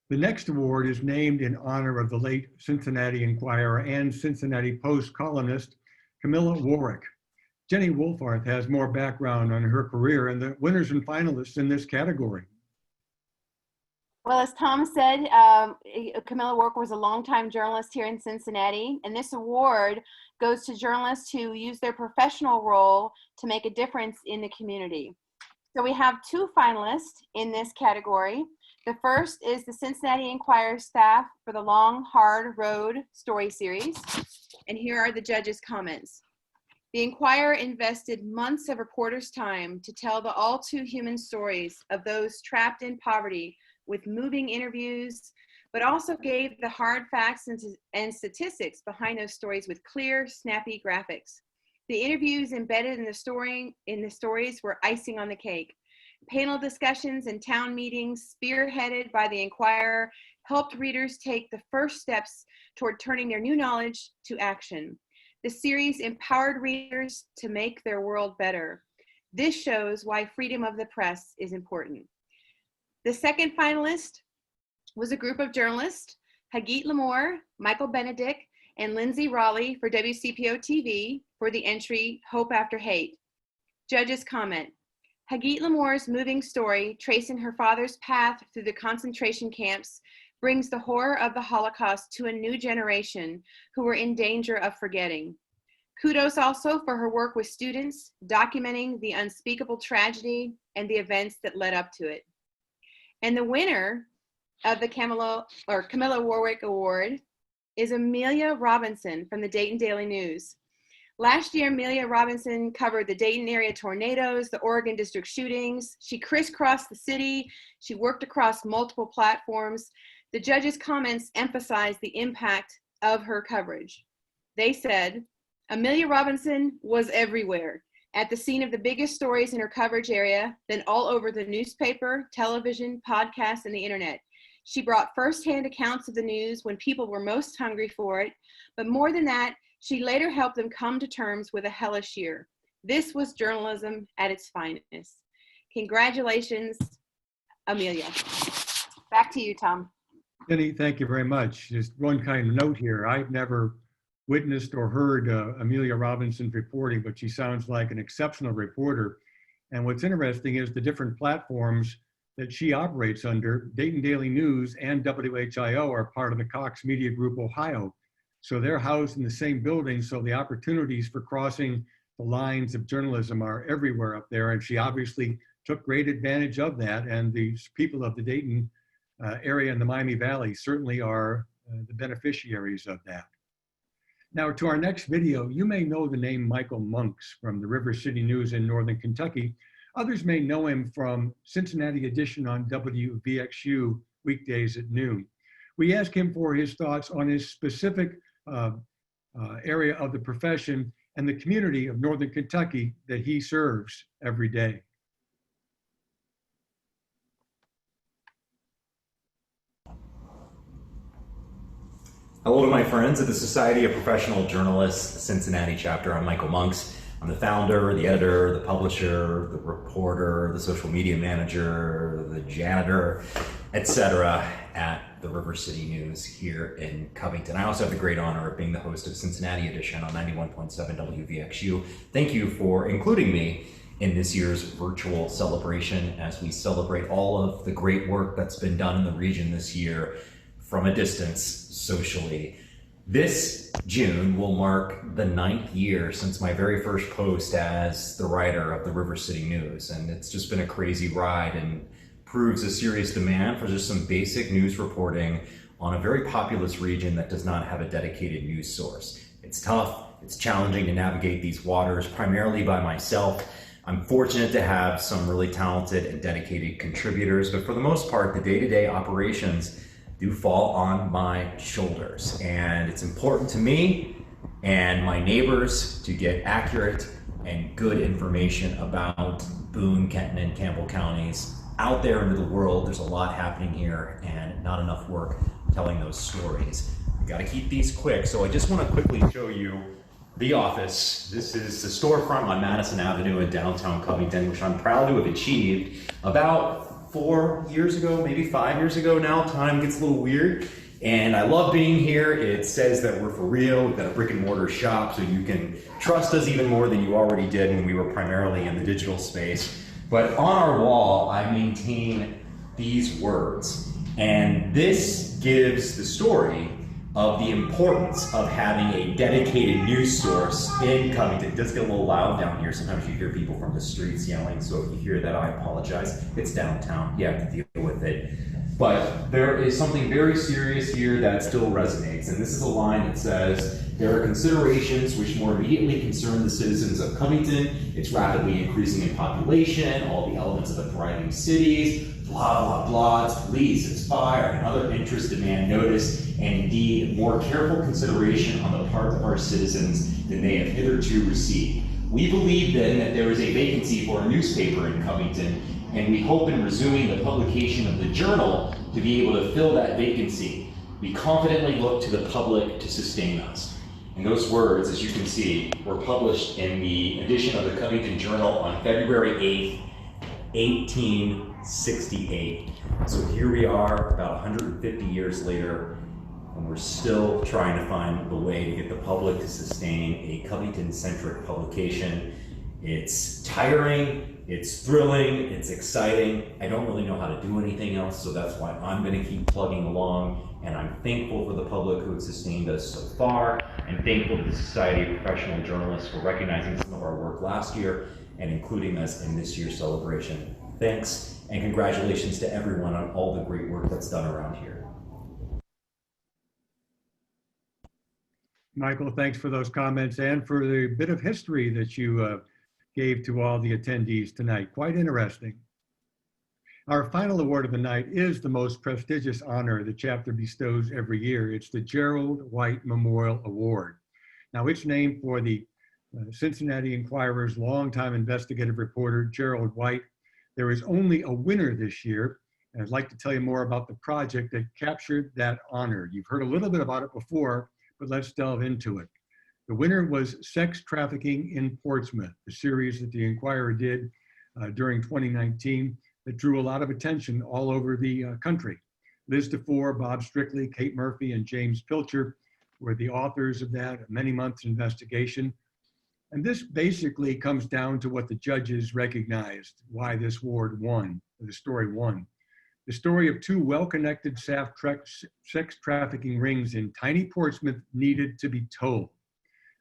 The next award is named in honor of the late Cincinnati Enquirer and Cincinnati Post columnist, Camilla Warwick. Jenny Wolfarth has more background on her career and the winners and finalists in this category. Well, as Tom said, Camilla Warwick was a longtime journalist here in Cincinnati, and this award goes to journalists who use their professional role to make a difference in the community. So we have two finalists in this category. The first is the Cincinnati Enquirer staff for the Long, Hard Road story series, and here are the judges' comments. The Enquirer invested months of reporters' time to tell the all too human stories of those trapped in poverty with moving interviews, but also gave the hard facts and statistics behind those stories with clear, snappy graphics. The interviews embedded in the stories were icing on the cake. Panel discussions and town meetings spearheaded by the Enquirer helped readers take the first steps toward turning their new knowledge to action. The series empowered readers to make their world better. This shows why freedom of the press is important. The second finalist was a group of journalists, Hagit Lamore, Michael Benedict, and Lindsay Raleigh for WCPO TV for the entry Hope After Hate. Judges comment, Hagit Lamore's moving story tracing her father's path through the concentration camps brings the horror of the Holocaust to a new generation who were in danger of forgetting. Kudos also for her work with students, documenting the unspeakable tragedy and the events that led up to it. And the winner of the Camilla Warwick Award is Amelia Robinson from the Dayton Daily News. Last year, Amelia Robinson covered the Dayton area tornadoes, the Oregon district shootings. She crisscrossed the city. She worked across multiple platforms. The judges' comments emphasized the impact of her coverage. They said, Amelia Robinson was everywhere, at the scene of the biggest stories in her coverage area, then all over the newspaper, television, podcasts, and the internet. She brought firsthand accounts of the news when people were most hungry for it, but more than that, she later helped them come to terms with a hellish year. This was journalism at its finest. Congratulations, Amelia. Back to you, Tom. Jenny, thank you very much. Just one kind of note here. I've never witnessed or heard Amelia Robinson's reporting, but she sounds like an exceptional reporter. And what's interesting is the different platforms that she operates under. Dayton Daily News and WHIO are part of the Cox Media Group Ohio. So they're housed in the same building, so the opportunities for crossing the lines of journalism are everywhere up there, and she obviously took great advantage of that, and the people of the Dayton area and the Miami Valley certainly are the beneficiaries of that. Now to our next video, you may know the name Michael Monks from the River City News in Northern Kentucky. Others may know him from Cincinnati Edition on WVXU weekdays at noon. We asked him for his thoughts on his specific area of the profession and the community of Northern Kentucky that he serves every day. Hello to my friends at the Society of Professional Journalists Cincinnati chapter. I'm Michael Monks. I'm the founder, the editor, the publisher, the reporter, the social media manager, the janitor, etc. at the River City News here in Covington. I also have the great honor of being the host of Cincinnati Edition on 91.7 WVXU. Thank you for including me in this year's virtual celebration as we celebrate all of the great work that's been done in the region this year from a distance socially. This June will mark the 9th year since my very first post as the writer of the River City News, and it's just been a crazy ride and proves a serious demand for just some basic news reporting on a very populous region that does not have a dedicated news source. It's tough, it's challenging to navigate these waters primarily by myself. I'm fortunate to have some really talented and dedicated contributors, but for the most part, the day-to-day operations do fall on my shoulders. And it's important to me and my neighbors to get accurate and good information about Boone, Kenton, and Campbell counties out there into the world. There's a lot happening here and not enough work telling those stories. We gotta keep these quick, so I just wanna quickly show you the office. This is the storefront on Madison Avenue in downtown Covington, which I'm proud to have achieved about 4 years ago, maybe 5 years ago now. Time gets a little weird. And I love being here. It says that we're for real. We've got a brick and mortar shop, so you can trust us even more than you already did when we were primarily in the digital space. But on our wall, I maintain these words. And this gives the story of the importance of having a dedicated news source in Covington. It does get a little loud down here. Sometimes you hear people from the streets yelling, so if you hear that, I apologize. It's downtown, you have to deal with it. But there is something very serious here that still resonates, and this is a line that says, there are considerations which more immediately concern the citizens of Covington. It's rapidly increasing in population, all the elements of a thriving cities, blah, blah, blah. Its police, its fire, and other interests demand notice, and indeed more careful consideration on the part of our citizens than they have hitherto received. We believe then that there is a vacancy for a newspaper in Covington, and we hope in resuming the publication of the Journal to be able to fill that vacancy. We confidently look to the public to sustain us. And those words, as you can see, were published in the edition of the Covington Journal on February 8th, 1868. So here we are about 150 years later, and we're still trying to find the way to get the public to sustain a Covington-centric publication. It's tiring, it's thrilling, it's exciting. I don't really know how to do anything else, so that's why I'm gonna keep plugging along. And I'm thankful for the public who have sustained us so far, and thankful to the Society of Professional Journalists for recognizing some of our work last year and including us in this year's celebration. Thanks, and congratulations to everyone on all the great work that's done around here. Michael, thanks for those comments and for the bit of history that you gave to all the attendees tonight. Quite interesting. Our final award of the night is the most prestigious honor the chapter bestows every year. It's the Gerald White Memorial Award. Now, it's named for the Cincinnati Enquirer's longtime investigative reporter, Gerald White. There is only a winner this year, and I'd like to tell you more about the project that captured that honor. You've heard a little bit about it before, but let's delve into it. The winner was Sex Trafficking in Portsmouth, the series that the Enquirer did during 2019 that drew a lot of attention all over the country. Liz DeFore, Bob Strictly, Kate Murphy, and James Pilcher were the authors of that many months investigation. And this basically comes down to what the judges recognized, why this award won, the story won. The story of two well-connected sex trafficking rings in tiny Portsmouth needed to be told.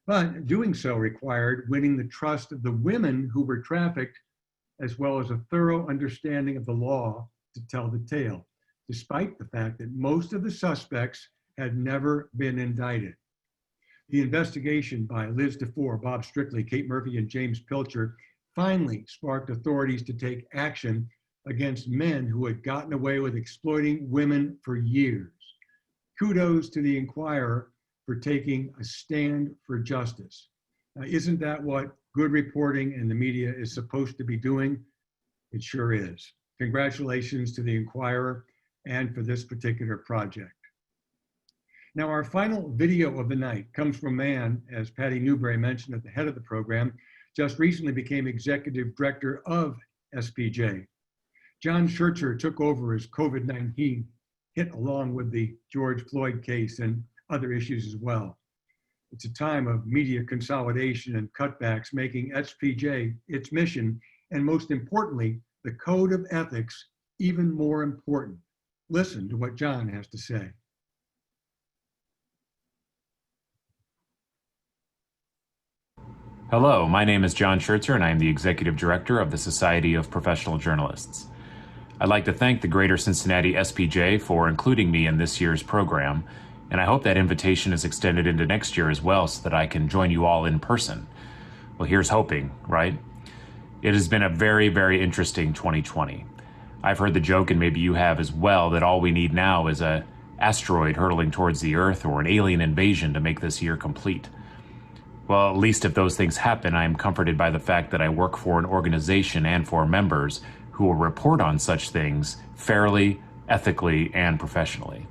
But doing so required winning the trust of the women who were trafficked, as well as a thorough understanding of the law to tell the tale, despite the fact that most of the suspects had never been indicted. The investigation by Liz DeFore, Bob Strictly, Kate Murphy, and James Pilcher finally sparked authorities to take action against men who had gotten away with exploiting women for years. Kudos to the Enquirer for taking a stand for justice. Now, isn't that what good reporting in the media is supposed to be doing? It sure is. Congratulations to the Enquirer and for this particular project. Now, our final video of the night comes from a man, as Patty Newberry mentioned at the head of the program, just recently became executive director of SPJ. John Schertzer took over as COVID-19 hit along with the George Floyd case and other issues as well. It's a time of media consolidation and cutbacks, making SPJ its mission, and most importantly, the code of ethics even more important. Listen to what John has to say. Hello, my name is John Schertzer, and I am the Executive Director of the Society of Professional Journalists. I'd like to thank the Greater Cincinnati SPJ for including me in this year's program, and I hope that invitation is extended into next year as well so that I can join you all in person. Well, here's hoping, right? It has been a very, very interesting 2020. I've heard the joke, and maybe you have as well, that all we need now is an asteroid hurtling towards the Earth or an alien invasion to make this year complete. Well, at least if those things happen, I am comforted by the fact that I work for an organization and for members who will report on such things fairly, ethically, and professionally.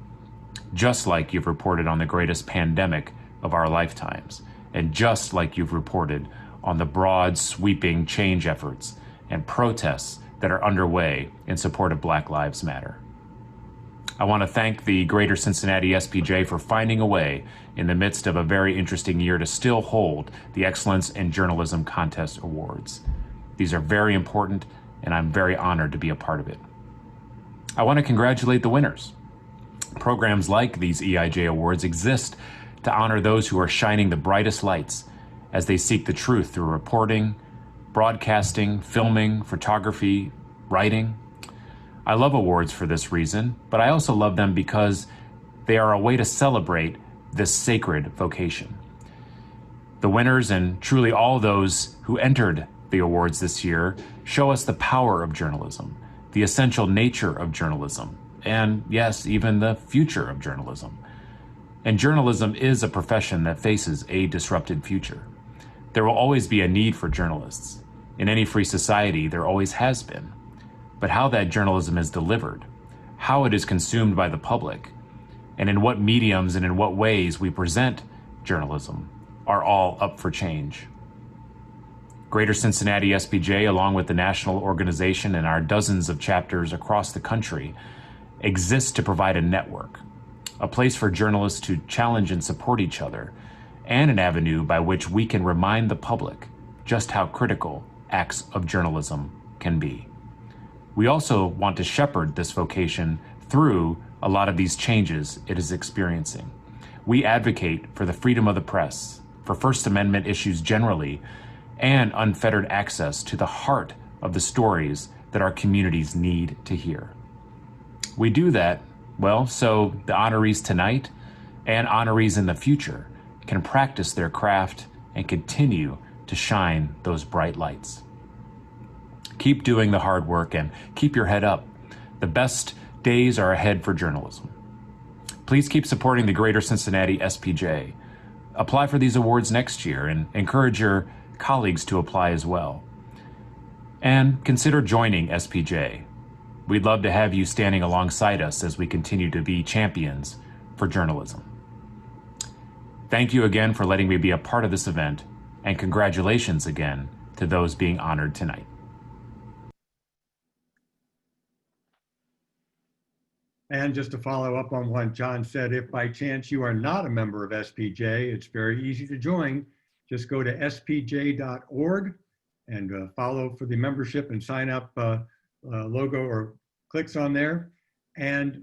Just like you've reported on the greatest pandemic of our lifetimes, and just like you've reported on the broad, sweeping change efforts and protests that are underway in support of Black Lives Matter. I want to thank the Greater Cincinnati SPJ for finding a way in the midst of a very interesting year to still hold the Excellence in Journalism Contest Awards. These are very important, and I'm very honored to be a part of it. I want to congratulate the winners. Programs like these EIJ Awards exist to honor those who are shining the brightest lights as they seek the truth through reporting, broadcasting, filming, photography, writing. I love awards for this reason, but I also love them because they are a way to celebrate this sacred vocation. The winners and truly all those who entered the awards this year show us the power of journalism, the essential nature of journalism, and yes, even the future of journalism. And journalism is a profession that faces a disrupted future. There will always be a need for journalists. In any free society, there always has been. But how that journalism is delivered, how it is consumed by the public, and in what mediums and in what ways we present journalism are all up for change. Greater Cincinnati SPJ, along with the national organization and our dozens of chapters across the country, exists to provide a network, a place for journalists to challenge and support each other, and an avenue by which we can remind the public just how critical acts of journalism can be. We also want to shepherd this vocation through a lot of these changes it is experiencing. We advocate for the freedom of the press, for First Amendment issues generally, and unfettered access to the heart of the stories that our communities need to hear. We do that, well, so the honorees tonight and honorees in the future can practice their craft and continue to shine those bright lights. Keep doing the hard work and keep your head up. The best days are ahead for journalism. Please keep supporting the Greater Cincinnati SPJ. Apply for these awards next year and encourage your colleagues to apply as well. And consider joining SPJ. We'd love to have you standing alongside us as we continue to be champions for journalism. Thank you again for letting me be a part of this event, and congratulations again to those being honored tonight. And just to follow up on what John said, if by chance you are not a member of SPJ, it's very easy to join. Just go to spj.org and follow for the membership and sign up logo or clicks on there, and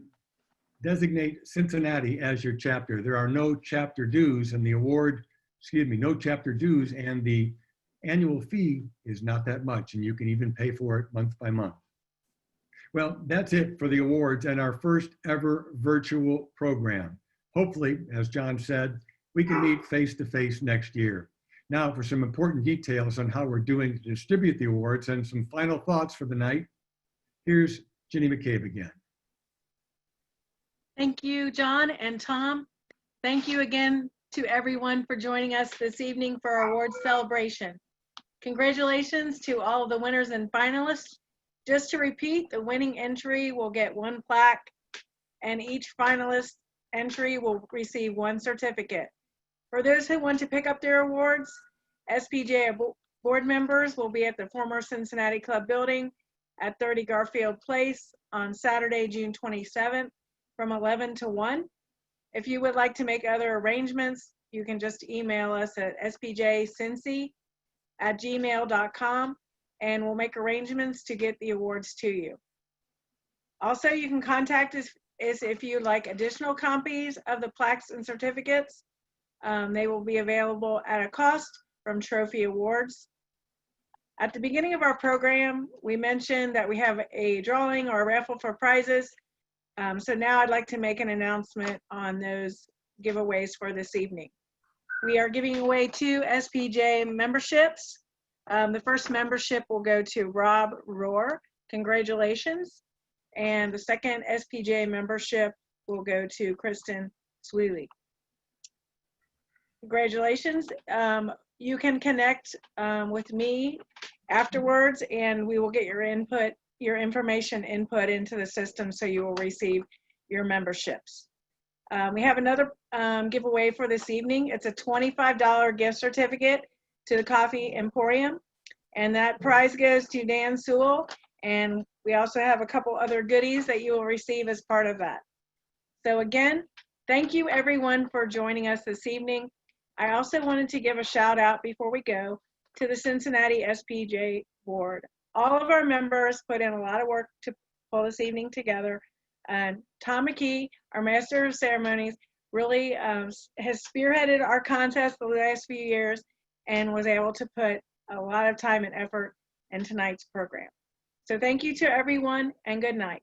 designate Cincinnati as your chapter. There are no chapter dues, and no chapter dues, and the annual fee is not that much, and you can even pay for it month by month. Well, that's it for the awards and our first ever virtual program. Hopefully, as John said, we can meet face-to-face next year. Now for some important details on how we're doing to distribute the awards and some final thoughts for the night, here's Jenny McCabe again. Thank you, John and Tom. Thank you again to everyone for joining us this evening for our awards celebration. Congratulations to all of the winners and finalists. Just to repeat, the winning entry will get 1 plaque, and each finalist entry will receive 1 certificate. For those who want to pick up their awards, SPJ board members will be at the former Cincinnati Club building at 30 Garfield Place on Saturday, June 27th from 11 to 1. If you would like to make other arrangements, you can just email us at spjcincy@gmail.com, and we'll make arrangements to get the awards to you. Also, you can contact us if you'd like additional copies of the plaques and certificates. They will be available at a cost from Trophy Awards. At the beginning of our program, we mentioned that we have a drawing or a raffle for prizes. So now I'd like to make an announcement on those giveaways for this evening. We are giving away 2 SPJ memberships. The first membership will go to Rob Rohr. Congratulations. And the second SPJ membership will go to Kristen Sweeney. Congratulations. You can connect with me afterwards, and we will get your information input into the system so you will receive your memberships. We have another giveaway for this evening. It's a $25 gift certificate to the Coffee Emporium, and that prize goes to Dan Sewell, and we also have a couple other goodies that you will receive as part of that. So again, thank you everyone for joining us this evening. I also wanted to give a shout out before we go to the Cincinnati SPJ board. All of our members put in a lot of work to pull this evening together. And Tom McKee, our Master of Ceremonies, really has spearheaded our contest the last few years and was able to put a lot of time and effort in tonight's program. So thank you to everyone, and good night.